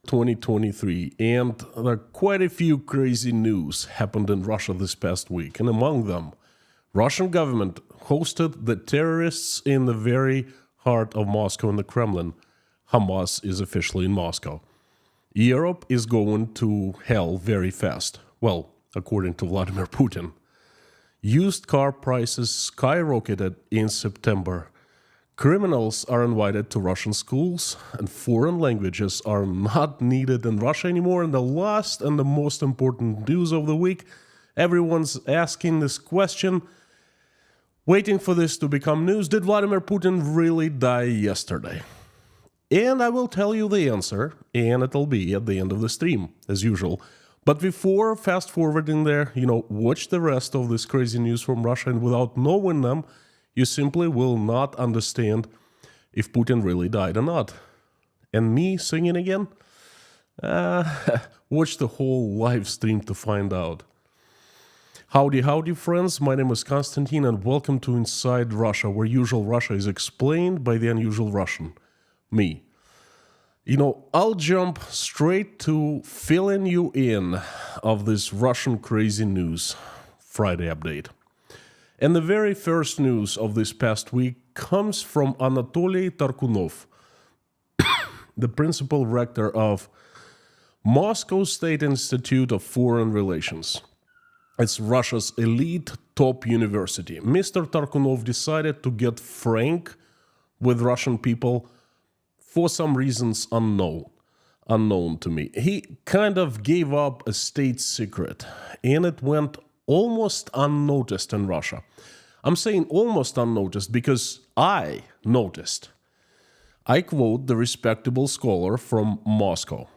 2023, and there are quite a few crazy news happened in Russia this past week, and among them, Russian government hosted the terrorists in the very heart of Moscow in the Kremlin. Hamas is officially in Moscow. Europe is going to hell very fast. Well, according to Vladimir Putin. Used car prices skyrocketed in September. Criminals are invited to Russian schools, and foreign languages are not needed in Russia anymore. And the last and the most important news of the week, everyone's asking this question, waiting for this to become news. Did Vladimir Putin really die yesterday? And I will tell you the answer, and it'll be at the end of the stream, as usual. But before fast-forwarding there, watch the rest of this crazy news from Russia, and without knowing them, you simply will not understand if Putin really died or not. And me singing again? Watch the whole live stream to find out. Howdy, friends. My name is Konstantin, and welcome to Inside Russia, where usual Russia is explained by the unusual Russian. Me. I'll jump straight to filling you in of this Russian crazy news Friday update. And the very first news of this past week comes from Anatoly Tarkunov, the principal rector of Moscow State Institute of Foreign Relations. It's Russia's elite top university. Mr. Tarkunov decided to get frank with Russian people for some reasons unknown to me. He kind of gave up a state secret, and it went almost unnoticed in Russia. I'm saying almost unnoticed because I noticed. I quote the respectable scholar from Moscow.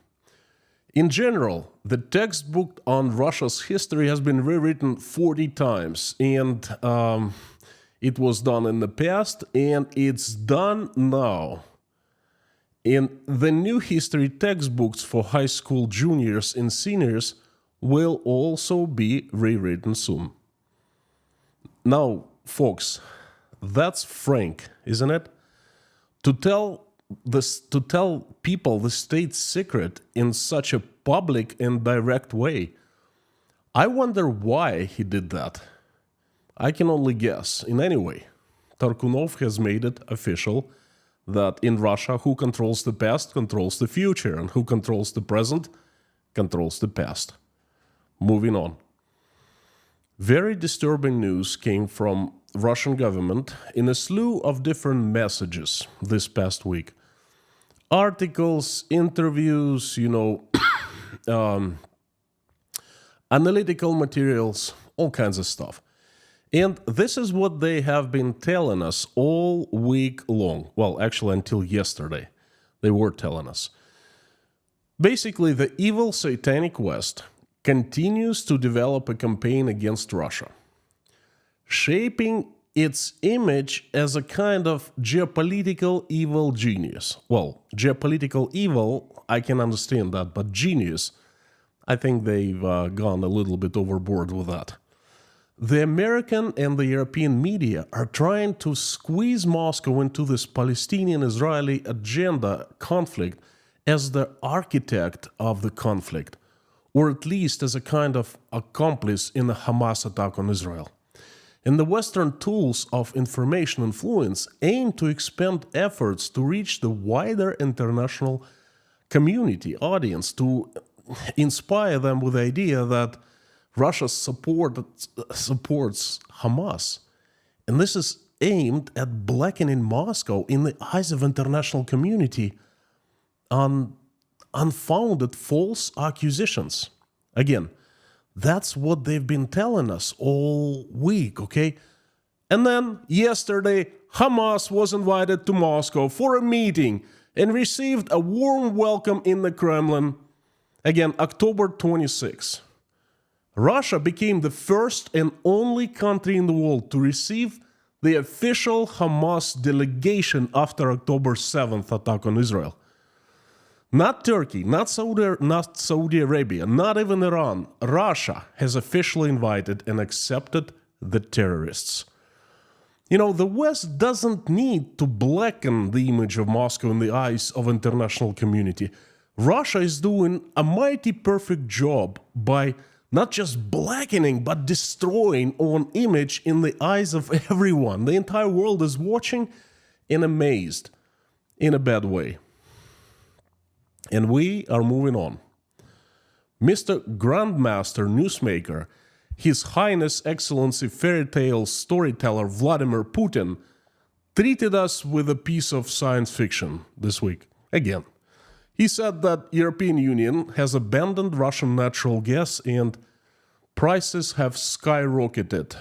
In general, the textbook on Russia's history has been rewritten 40 times, and it was done in the past, and it's done now. And the new history textbooks for high school juniors and seniors will also be rewritten soon. Now, folks, that's frank, isn't it? To tell people the state's secret in such a public and direct way. I wonder why he did that. I can only guess. In any way, Tarkunov has made it official that in Russia, who controls the past controls the future, and who controls the present controls the past. Moving on. Very disturbing news came from Russian government in a slew of different messages this past week. Articles, interviews, analytical materials, all kinds of stuff. And this is what they have been telling us all week long. Well, actually, until yesterday, they were telling us. Basically, the evil satanic West continues to develop a campaign against Russia, shaping its image as a kind of geopolitical evil genius. Well, geopolitical evil, I can understand that, but genius, I think they've gone a little bit overboard with that. The American and the European media are trying to squeeze Moscow into this Palestinian-Israeli agenda conflict as the architect of the conflict, or at least as a kind of accomplice in the Hamas attack on Israel. And the Western tools of information influence aim to expand efforts to reach the wider international community audience, to inspire them with the idea that Russia supports Hamas. And this is aimed at blackening Moscow in the eyes of international community on unfounded false accusations. Again, that's what they've been telling us all week, okay? And then yesterday, Hamas was invited to Moscow for a meeting and received a warm welcome in the Kremlin. Again, October 26. Russia became the first and only country in the world to receive the official Hamas delegation after October 7th attack on Israel. Not Turkey, not Saudi Arabia, not even Iran. Russia has officially invited and accepted the terrorists. The West doesn't need to blacken the image of Moscow in the eyes of international community. Russia is doing a mighty perfect job by not just blackening, but destroying on image in the eyes of everyone. The entire world is watching and amazed in a bad way. And we are moving on. Mr. Grandmaster Newsmaker, His Highness Excellency Fairy Tale Storyteller Vladimir Putin, treated us with a piece of science fiction this week. Again, he said that European Union has abandoned Russian natural gas and prices have skyrocketed.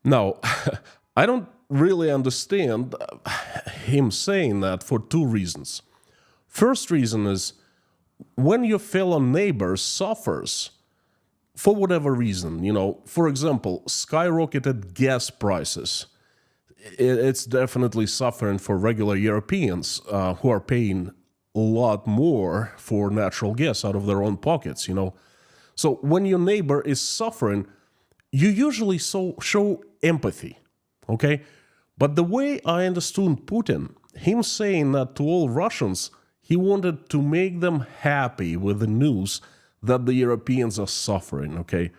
Now, I don't really understand him saying that for two reasons. First reason is when your fellow neighbor suffers for whatever reason, for example, skyrocketed gas prices, it's definitely suffering for regular Europeans who are paying a lot more for natural gas out of their own pockets, So when your neighbor is suffering, you usually show empathy, okay? But the way I understood Putin, him saying that to all Russians, he wanted to make them happy with the news that the Europeans are suffering, okay?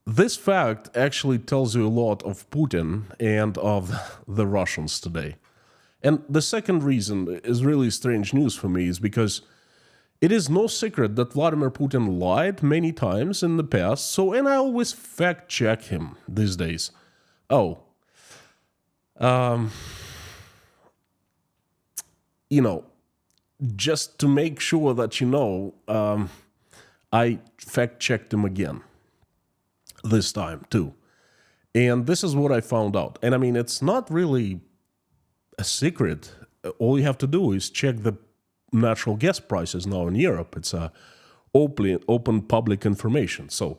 This fact actually tells you a lot of Putin and of the Russians today. And the second reason is really strange news for me is because it is no secret that Vladimir Putin lied many times in the past, and I always fact check him these days. Just to make sure that I fact checked him again. This time too. And this is what I found out. And I mean, it's not really a secret. All you have to do is check the natural gas prices now in Europe. It's open public information. So,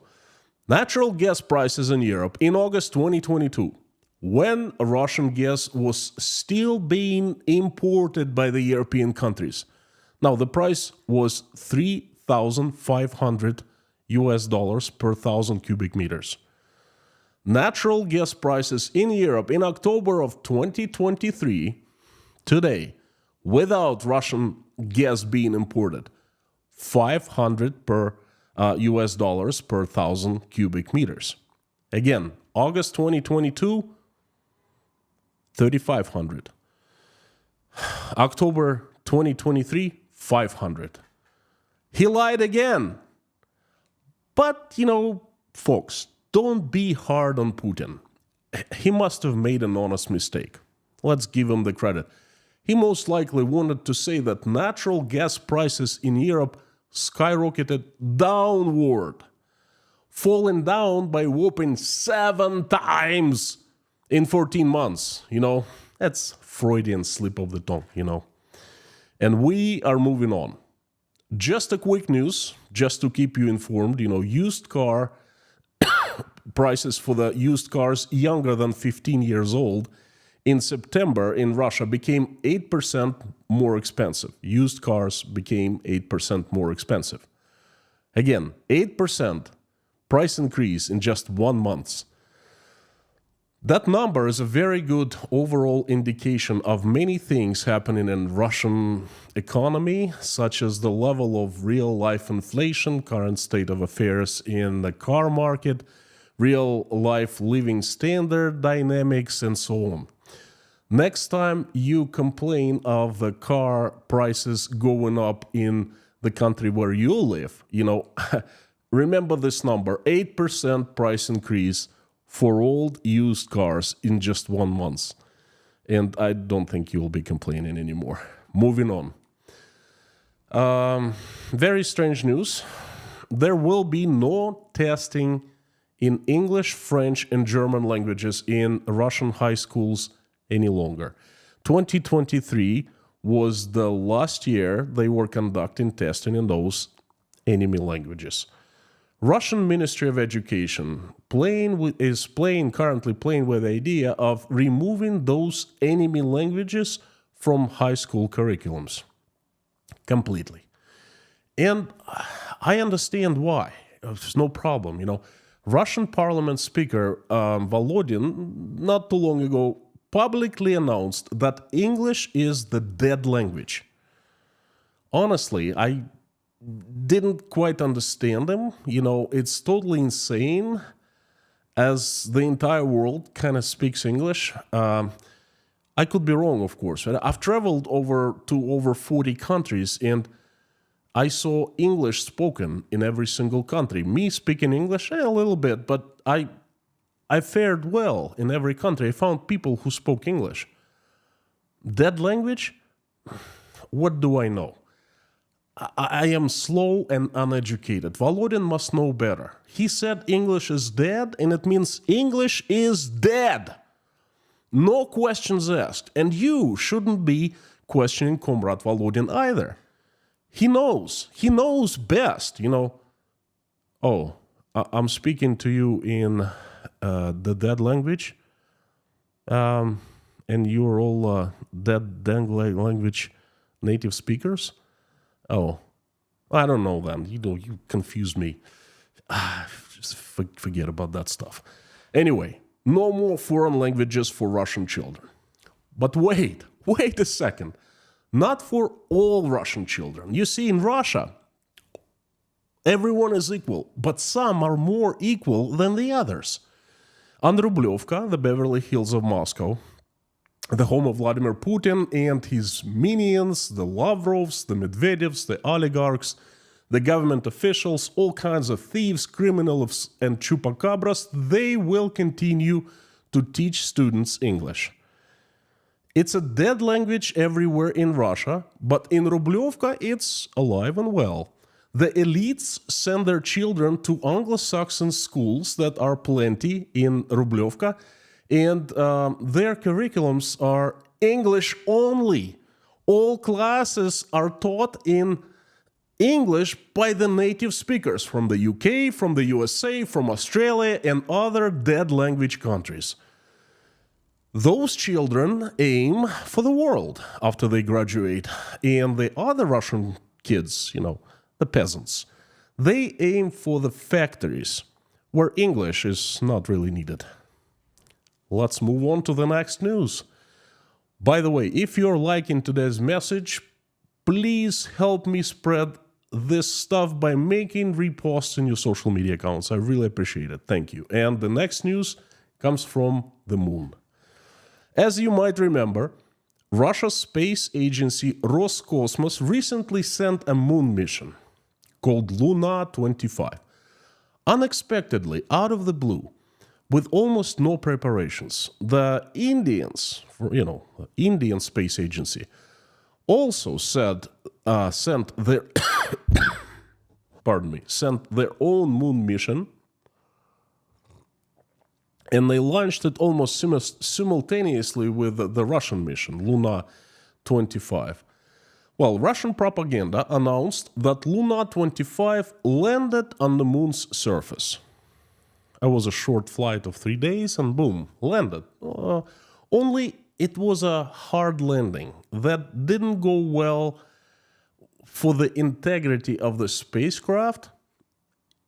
natural gas prices in Europe in August 2022, when Russian gas was still being imported by the European countries. Now, the price was $3,500 per 1,000 cubic meters. Natural gas prices in Europe in October of 2023, today, without Russian gas being imported, $500 per US dollars per 1,000 cubic meters. Again, August 2022, 3,500. October 2023, 500. He lied again. But, folks, don't be hard on Putin. He must have made an honest mistake. Let's give him the credit. He most likely wanted to say that natural gas prices in Europe skyrocketed downward, falling down by whopping 7 times in 14 months. That's Freudian slip of the tongue, And we are moving on. Just a quick news, just to keep you informed, used car prices for the used cars younger than 15 years old in September in Russia became 8% more expensive. Used cars became 8% more expensive. Again, 8% price increase in just 1 month. That number is a very good overall indication of many things happening in Russian economy, such as the level of real-life inflation, current state of affairs in the car market, real-life living standard dynamics, and so on. Next time you complain of the car prices going up in the country where you live, remember this number, 8% price increase for old used cars in just 1 month. And I don't think you'll be complaining anymore. Moving on. Very strange news. There will be no testing in English, French, and German languages in Russian high schools any longer. 2023 was the last year they were conducting testing in those enemy languages. Russian Ministry of Education is currently playing with the idea of removing those enemy languages from high school curriculums completely. And I understand why. There's no problem, Russian Parliament Speaker Volodin not too long ago publicly announced that English is the dead language. honestly, I didn't quite understand them. It's totally insane as the entire world kind of speaks English. I could be wrong, of course. I've traveled to over 40 countries, and I saw English spoken in every single country. Me speaking English, a little bit, but I fared well in every country. I found people who spoke English. Dead language? What do I know? I am slow and uneducated. Volodin must know better. He said English is dead, and it means English is dead. No questions asked. And you shouldn't be questioning Comrade Volodin either. He knows. He knows best, Oh, I'm speaking to you in the dead language. And you're all dead language native speakers? Oh, I don't know then. You confuse me. Just forget about that stuff. Anyway, no more foreign languages for Russian children. But wait a second. Not for all Russian children. You see, in Russia, everyone is equal, but some are more equal than the others. On Rublevka, the Beverly Hills of Moscow, the home of Vladimir Putin and his minions, the Lavrovs, the Medvedevs, the oligarchs, the government officials, all kinds of thieves, criminals, and chupacabras, they will continue to teach students English. It's a dead language everywhere in Russia, but in Rublevka it's alive and well. The elites send their children to Anglo-Saxon schools that are plenty in Rublevka, and their curriculums are English only. All classes are taught in English by the native speakers from the UK, from the USA, from Australia, and other dead language countries. Those children aim for the world after they graduate, and the other Russian kids, the peasants, they aim for the factories where English is not really needed. Let's move on to the next news. By the way, if you're liking today's message, please help me spread this stuff by making reposts in your social media accounts. I really appreciate it. Thank you. And the next news comes from the moon. As you might remember, Russia's space agency Roscosmos recently sent a moon mission called Luna 25. Unexpectedly, out of the blue, with almost no preparations, the Indians, Indian Space Agency, also sent their sent their own moon mission, and they launched it almost simultaneously with the Russian mission, Luna 25. Well, Russian propaganda announced that Luna 25 landed on the moon's surface. It was a short flight of 3 days and boom, landed. Only it was a hard landing that didn't go well for the integrity of the spacecraft.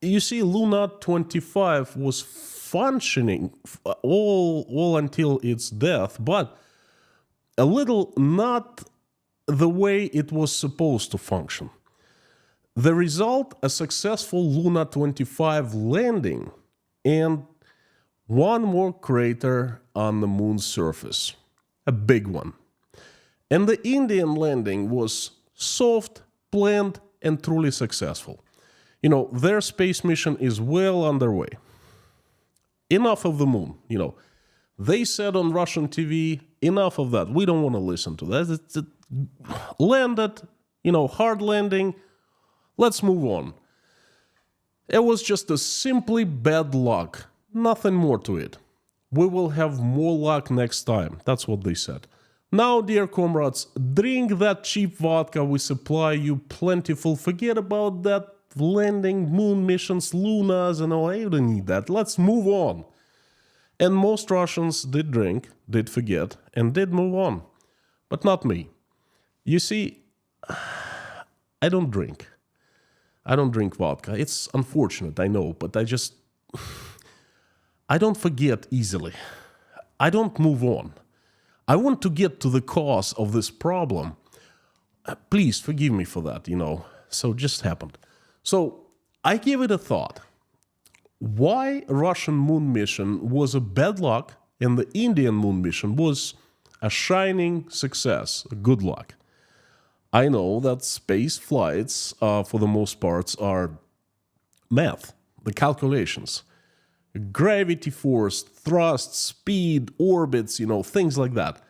You see, Luna 25 was functioning all until its death, but a little not the way it was supposed to function. The result, a successful Luna 25 landing and one more crater on the moon's surface, a big one. And the Indian landing was soft, planned, and truly successful. Their space mission is well underway. Enough of the moon, They said on Russian TV, enough of that. We don't want to listen to that. It landed, hard landing. Let's move on. It was just a simply bad luck. Nothing more to it. We will have more luck next time. That's what they said. Now, dear comrades, drink that cheap vodka we supply you plentiful. Forget about that landing, moon missions, lunas, and all. You don't need that. Let's move on. And most Russians did drink, did forget, and did move on. But not me. You see, I don't drink. I don't drink vodka. It's unfortunate, I know, but I don't forget easily. I don't move on. I want to get to the cause of this problem. Please forgive me for that, So it just happened. So I gave it a thought. Why Russian moon mission was a bad luck and the Indian moon mission was a shining success, good luck. I know that space flights, for the most parts, are math, the calculations. Gravity force, thrust, speed, orbits, things like that.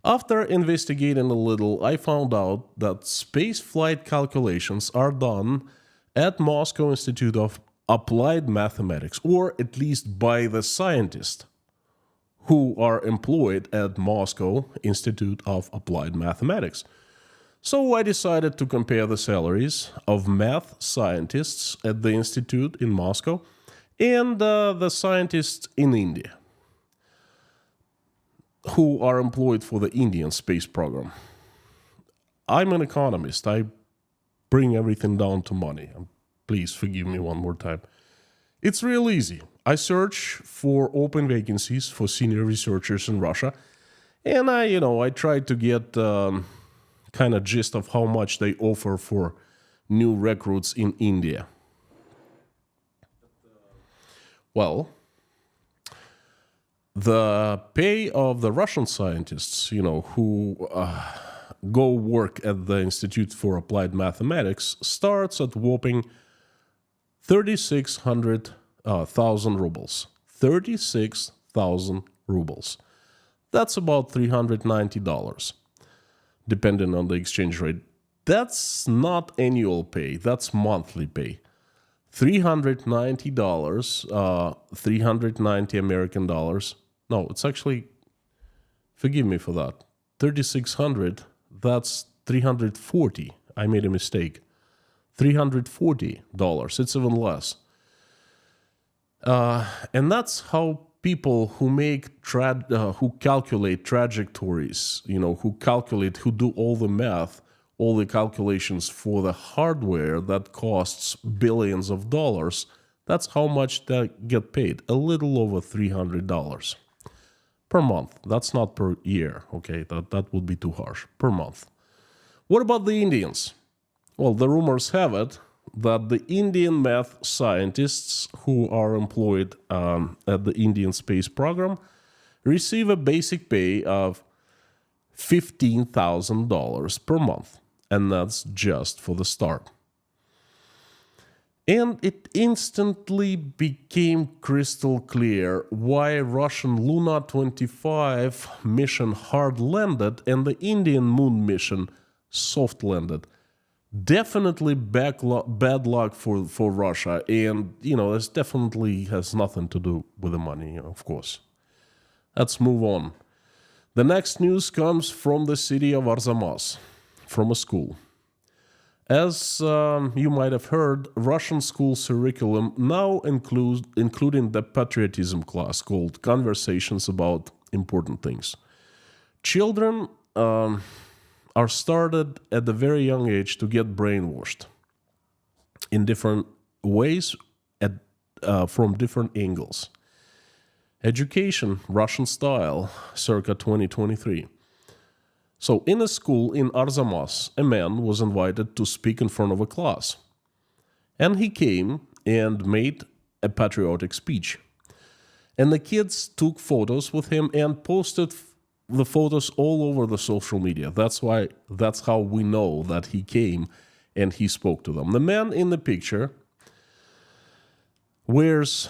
After investigating a little, I found out that space flight calculations are done at Moscow Institute of Applied Mathematics, or at least by the scientists who are employed at Moscow Institute of Applied Mathematics. So I decided to compare the salaries of math scientists at the institute in Moscow and the scientists in India who are employed for the Indian space program. I'm an economist. I bring everything down to money. Please forgive me one more time. It's real easy. I search for open vacancies for senior researchers in Russia, and I try to get kind of gist of how much they offer for new recruits in India. Well, the pay of the Russian scientists, who go work at the Institute for Applied Mathematics starts at whopping 36,000 rubles. 36,000 rubles. That's about $390, depending on the exchange rate. That's not annual pay, that's monthly pay. $390, 390 American dollars. No, it's actually, forgive me for that, 3,600, that's 340. I made a mistake. $340, it's even less. And that's how people who make who calculate trajectories, who do all the math, all the calculations for the hardware that costs billions of dollars, that's how much they get paid. A little over $300 per month. That's not per year, okay? That would be too harsh. Per month. What about the Indians? Well, the rumors have it that the Indian math scientists who are employed at the Indian space program receive a basic pay of $15,000 per month. And that's just for the start. And it instantly became crystal clear why Russian Luna 25 mission hard landed and the Indian moon mission soft landed. Definitely bad luck for Russia, and this definitely has nothing to do with the money, of course. Let's move on. The next news comes from the city of Arzamas, from a school. As you might have heard, Russian school curriculum now including the patriotism class called Conversations About Important Things. Children are started at a very young age to get brainwashed in different ways from different angles. Education, Russian style, circa 2023. So in a school in Arzamas, a man was invited to speak in front of a class. And he came and made a patriotic speech. And the kids took photos with him and posted the photos all over the social media. That's how we know that he came and he spoke to them. The man in the picture wears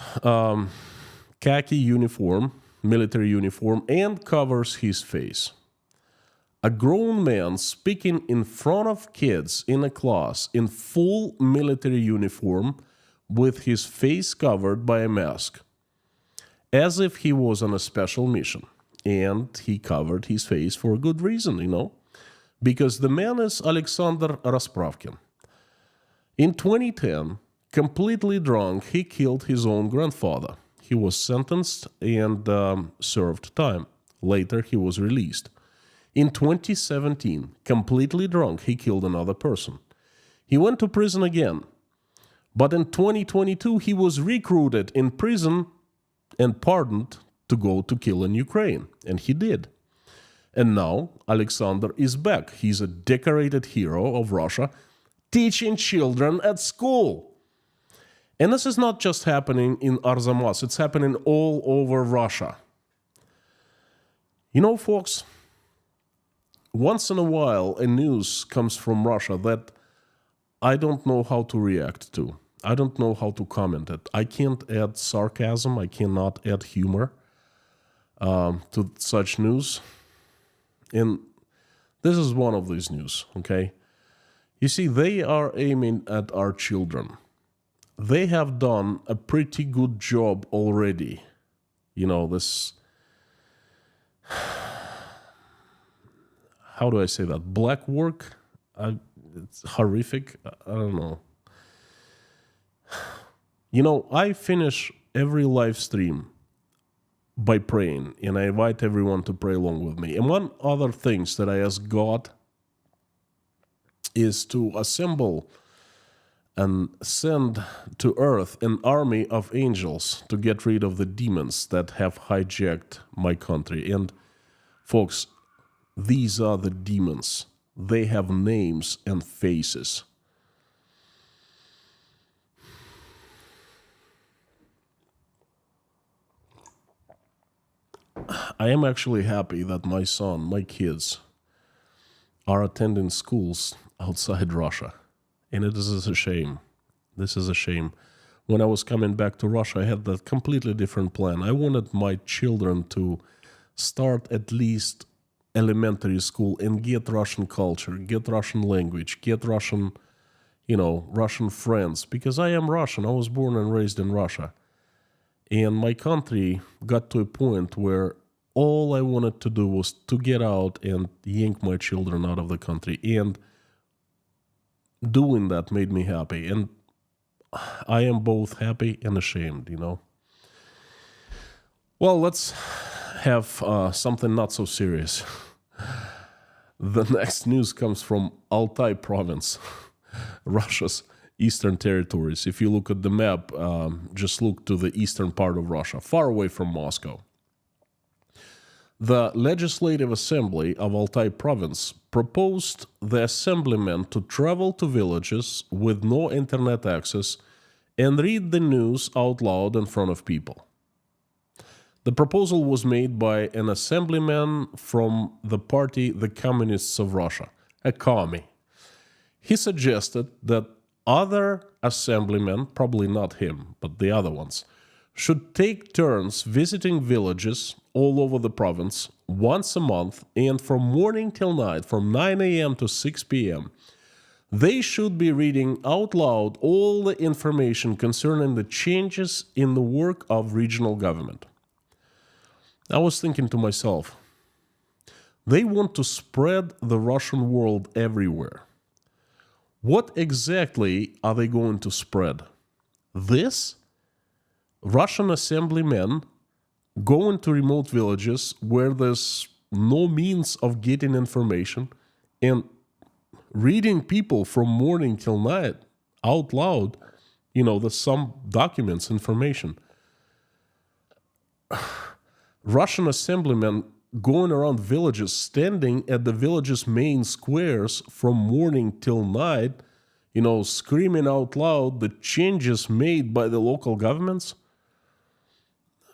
khaki uniform, military uniform, and covers his face. A grown man speaking in front of kids in a class in full military uniform with his face covered by a mask, as if he was on a special mission. And he covered his face for a good reason, because the man is Alexander Raspravkin. In 2010, completely drunk, he killed his own grandfather. He was sentenced and served time. Later, he was released. In 2017, completely drunk, he killed another person. He went to prison again. But in 2022, he was recruited in prison and pardoned to go to kill in Ukraine. And he did. And now Alexander is back. He's a decorated hero of Russia, teaching children at school. And this is not just happening in Arzamas, it's happening all over Russia. You know, folks, once in a while a news comes from Russia that I don't know how to react to. I don't know how to comment it. I can't add sarcasm, I cannot add humor to such news. And this is one of these news, okay? You see, they are aiming at our children. They have done a pretty good job already. You know, this... How do I say that? Black work? It's horrific. I don't know. You know, I finish every live stream by praying, and I invite everyone to pray along with me. And one other things that I ask God is to assemble and send to earth an army of angels to get rid of the demons that have hijacked my country. And folks, these are the demons. They have names and faces. I am actually happy that my son, my kids, are attending schools outside Russia. And it is a shame. This is a shame. When I was coming back to Russia, I had that completely different plan. I wanted my children to start at least elementary school and get Russian culture, get Russian language, get Russian, Russian friends. Because I am Russian. I was born and raised in Russia. And my country got to a point where all I wanted to do was to get out and yank my children out of the country. And doing that made me happy. And I am both happy and ashamed, Well, let's have something not so serious. The next news comes from Altai province, Russia's eastern territories. If you look at the map, just look to the eastern part of Russia, far away from Moscow. The Legislative Assembly of Altai province proposed the assemblymen to travel to villages with no internet access and read the news out loud in front of people. The proposal was made by an assemblyman from the party The Communists of Russia, a commie. He suggested that other assemblymen, probably not him, but the other ones, should take turns visiting villages all over the province once a month, and from morning till night, from 9 a.m. to 6 p.m., they should be reading out loud all the information concerning the changes in the work of regional government. I was thinking to myself, they want to spread the Russian world everywhere. What exactly are they going to spread? This? Russian assemblymen going to remote villages where there's no means of getting information and reading people from morning till night out loud, there's some documents, information. Russian assemblymen going around villages, standing at the village's main squares from morning till night, screaming out loud the changes made by the local governments.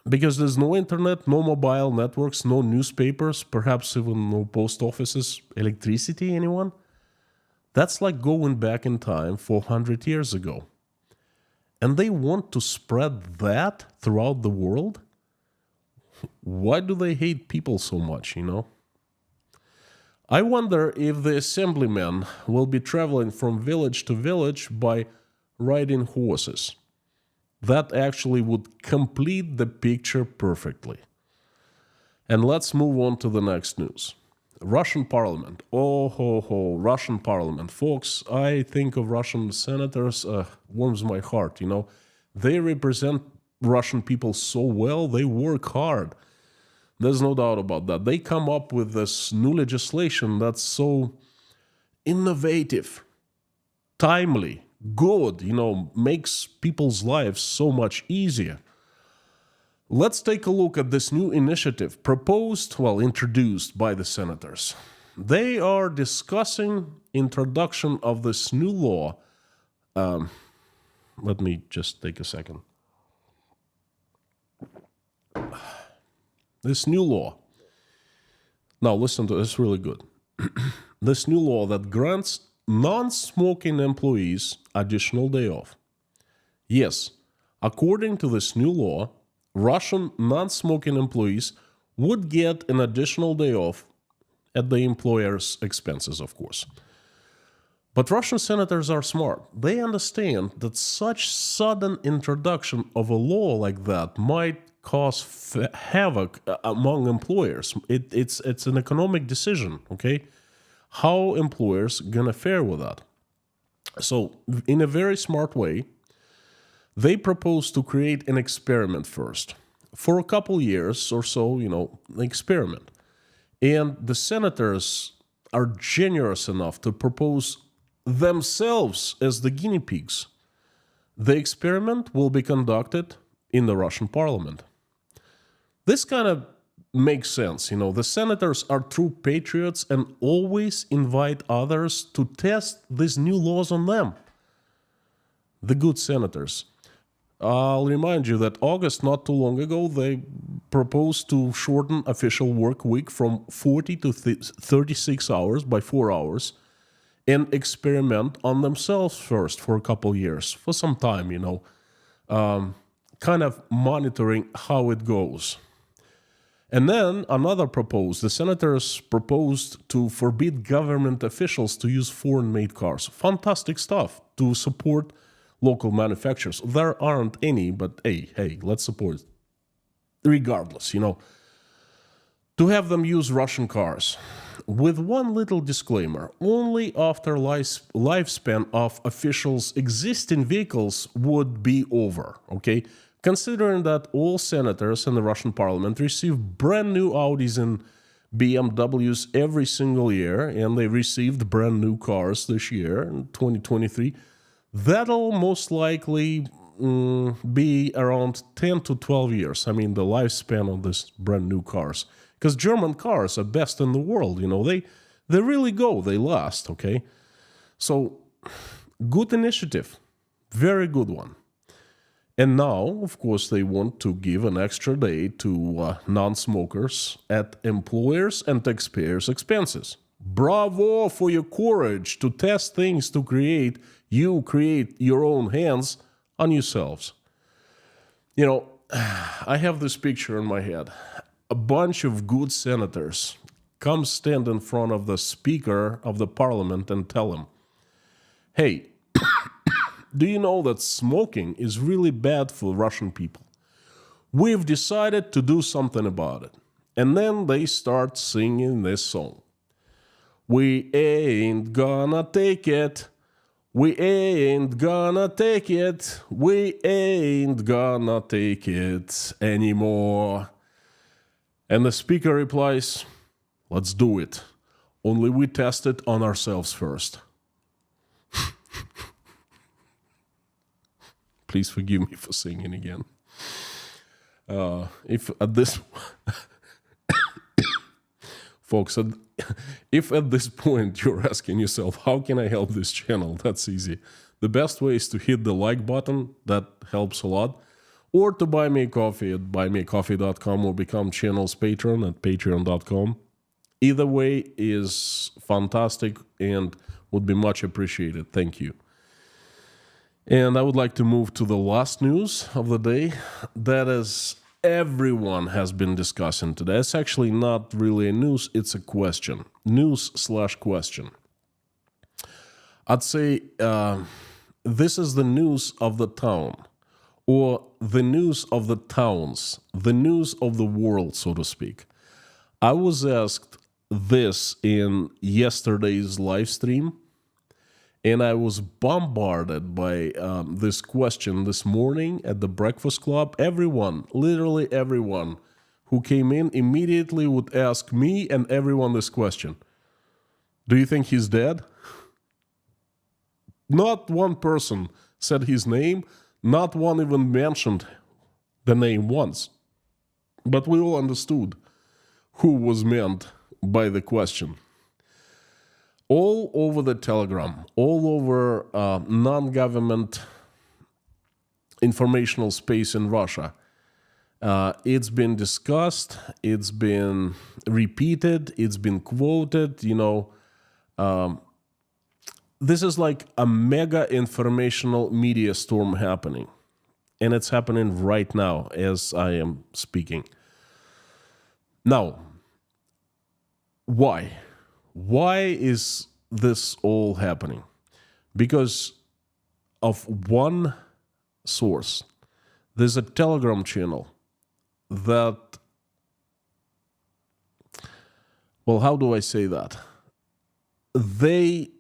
Because there's no internet, no mobile networks, no newspapers, perhaps even no post offices, electricity, anyone? That's like going back in time 400 years ago. And they want to spread that throughout the world? Why do they hate people so much, I wonder if the assemblymen will be traveling from village to village by riding horses. That actually would complete the picture perfectly. And let's move on to the next news. Russian parliament. Russian parliament. Folks, I think of Russian senators, warms my heart, They represent Russian people so well, they work hard. There's no doubt about that. They come up with this new legislation that's so innovative, timely, good, makes people's lives so much easier. Let's take a look at this new initiative introduced by the senators. They are discussing introduction of this new law. Let me just take a second. This new law. Now listen to this, really good. This new law that grants non-smoking employees additional day off. Yes, according to this new law, Russian non-smoking employees would get an additional day off at the employer's expenses, of course. But Russian senators are smart. They understand that such sudden introduction of a law like that might cause havoc among employers. It's an economic decision, okay? How employers gonna fare with that? So, in a very smart way, they propose to create an experiment first. For a couple years or so, an experiment. And the senators are generous enough to propose themselves as the guinea pigs. The experiment will be conducted in the Russian parliament. This kind of makes sense. The senators are true patriots and always invite others to test these new laws on them. The good senators. I'll remind you that August, not too long ago, they proposed to shorten official work week from 40 to 36 hours by 4 hours and experiment on themselves first for a couple years, for some time, kind of monitoring how it goes. And then the senators proposed to forbid government officials to use foreign-made cars. Fantastic stuff to support local manufacturers. There aren't any, but hey, let's support it. Regardless, to have them use Russian cars. With one little disclaimer, only after lifespan of officials' existing vehicles would be over, okay? Considering that all senators in the Russian parliament receive brand new Audis and BMWs every single year, and they received brand new cars this year in 2023, that'll most likely be around 10 to 12 years. I mean, the lifespan of these brand new cars. Because German cars are best in the world, they really go, they last, okay? So, good initiative, very good one. And now, of course, they want to give an extra day to non-smokers at employers' and taxpayers' expenses. Bravo for your courage to test things to create your own hands on yourselves. I have this picture in my head. A bunch of good senators come stand in front of the speaker of the parliament and tell him, hey, do you know that smoking is really bad for Russian people? We've decided to do something about it. And then they start singing this song. We ain't gonna take it. We ain't gonna take it. We ain't gonna take it anymore. And the speaker replies, let's do it. Only we test it on ourselves first. Please forgive me for singing again. Folks, if at this point you're asking yourself, how can I help this channel? That's easy. The best way is to hit the like button. That helps a lot. Or to buy me a coffee at buymeacoffee.com or become channel's patron at patreon.com. Either way is fantastic and would be much appreciated. Thank you. And I would like to move to the last news of the day. That is, everyone has been discussing today. It's actually not really a news, it's a question. News/question. I'd say this is the news of the town, or the news of the towns, the news of the world, so to speak. I was asked this in yesterday's live stream, and I was bombarded by this question this morning at the Breakfast Club. Everyone, literally everyone who came in immediately would ask me and everyone this question. Do you think he's dead? Not one person said his name. Not one even mentioned the name once. But we all understood who was meant by the question. All over the Telegram, all over non-government informational space in Russia, it's been discussed, it's been repeated, it's been quoted, this is like a mega informational media storm happening. And it's happening right now as I am speaking. Now, why? Why is this all happening? Because of one source. There's a Telegram channel that, well, how do I say that? They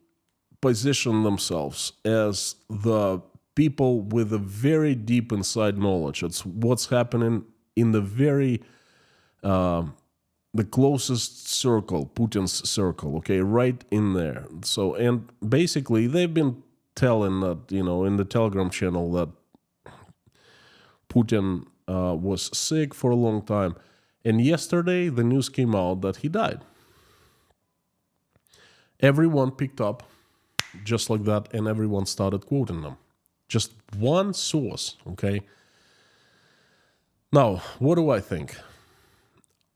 position themselves as the people with a very deep inside knowledge. It's what's happening in the very the closest circle, Putin's circle, okay, right in there. So, and basically they've been telling that, in the Telegram channel that Putin was sick for a long time. And yesterday the news came out that he died. Everyone picked up just like that, and everyone started quoting them. Just one source, okay? Now, what do I think?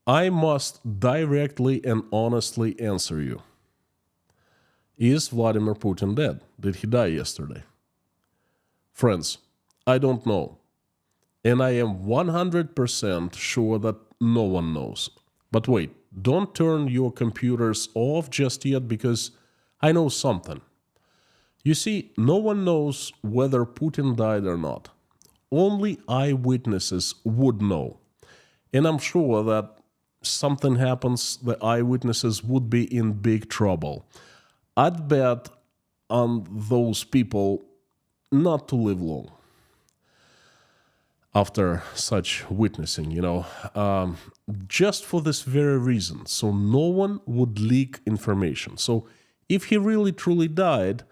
I must directly and honestly answer you. Is Vladimir Putin dead? Did he die yesterday? Friends, I don't know. And I am 100% sure that no one knows. But wait, don't turn your computers off just yet, because I know something. You see, no one knows whether Putin died or not. Only eyewitnesses would know. And I'm sure that something happens, the eyewitnesses would be in big trouble. I'd bet on those people not to live long after such witnessing, just for this very reason. So no one would leak information. So if he really truly died,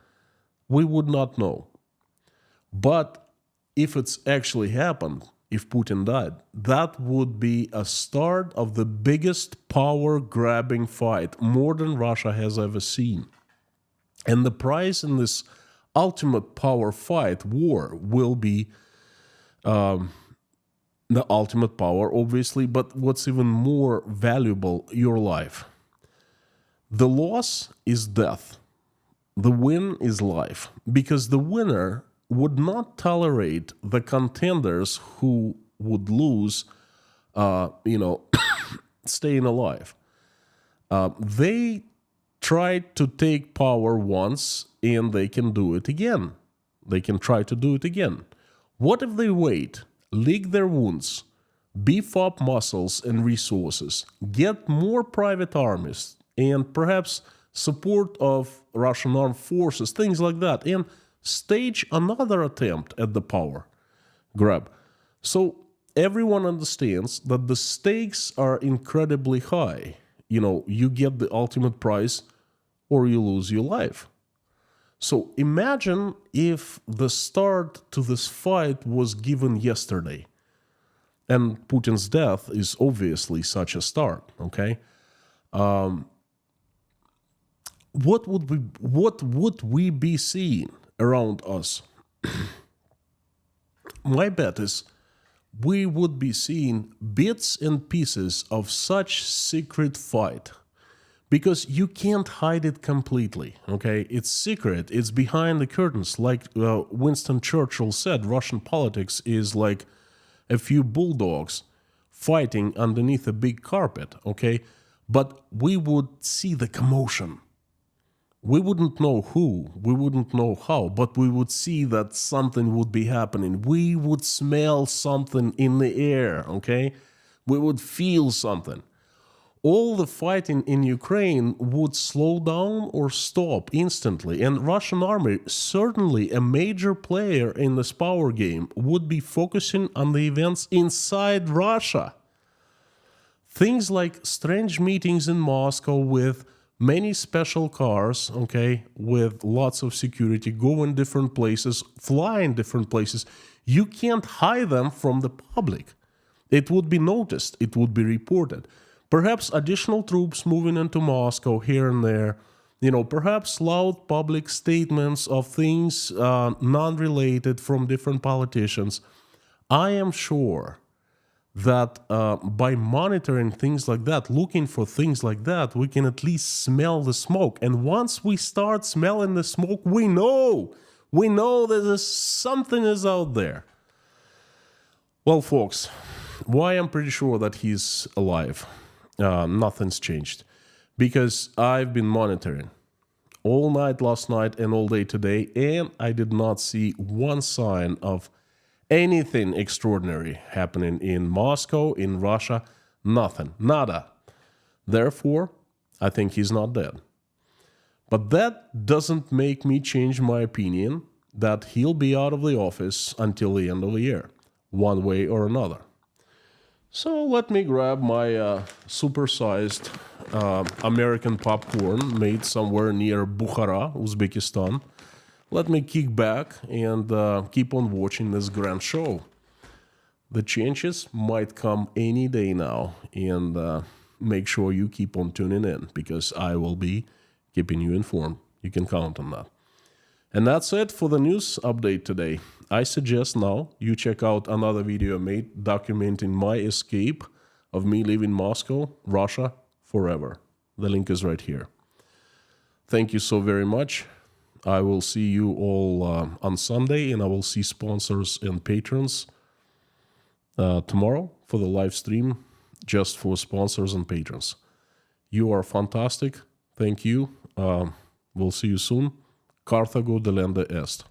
we would not know. But if it's actually happened, if Putin died, that would be a start of the biggest power-grabbing fight, more than Russia has ever seen. And the prize in this ultimate power fight, war, will be the ultimate power, obviously, but what's even more valuable, your life. The loss is death. The win is life, because the winner would not tolerate the contenders who would lose, staying alive. They tried to take power once, and they can do it again. They can try to do it again. What if they wait, lick their wounds, beef up muscles and resources, get more private armies, and perhaps support of Russian armed forces, things like that, and stage another attempt at the power grab? So everyone understands that the stakes are incredibly high. You get the ultimate prize or you lose your life. So imagine if the start to this fight was given yesterday. And Putin's death is obviously such a start, okay? What would we be seeing around us? My bet is we would be seeing bits and pieces of such secret fight, because you can't hide it completely, okay? It's secret, it's behind the curtains. Like Winston Churchill said, Russian politics is like a few bulldogs fighting underneath a big carpet, okay? But we would see the commotion. We wouldn't know who, we wouldn't know how, but we would see that something would be happening. We would smell something in the air, okay? We would feel something. All the fighting in Ukraine would slow down or stop instantly, and Russian army, certainly a major player in this power game, would be focusing on the events inside Russia. Things like strange meetings in Moscow with many special cars, okay, with lots of security, going different places, flying different places. You can't hide them from the public. It would be noticed, it would be reported. Perhaps additional troops moving into Moscow here and there, perhaps loud public statements of things non-related from different politicians. I am sure that by monitoring things like that, looking for things like that, we can at least smell the smoke. And once we start smelling the smoke, we know that something is out there. Well, folks, why I'm pretty sure that he's alive. Nothing's changed. Because I've been monitoring all night last night and all day today, and I did not see one sign of anything extraordinary happening in Moscow, in Russia. Nothing. Nada. Therefore, I think he's not dead. But that doesn't make me change my opinion that he'll be out of the office until the end of the year, one way or another. So let me grab my super-sized American popcorn made somewhere near Bukhara, Uzbekistan. Let me kick back and keep on watching this grand show. The changes might come any day now, and make sure you keep on tuning in, because I will be keeping you informed. You can count on that. And that's it for the news update today. I suggest now you check out another video I made documenting my escape of me leaving Moscow, Russia, forever. The link is right here. Thank you so very much. I will see you all on Sunday, and I will see sponsors and patrons tomorrow for the live stream, just for sponsors and patrons. You are fantastic. Thank you. We'll see you soon. Carthago delenda est.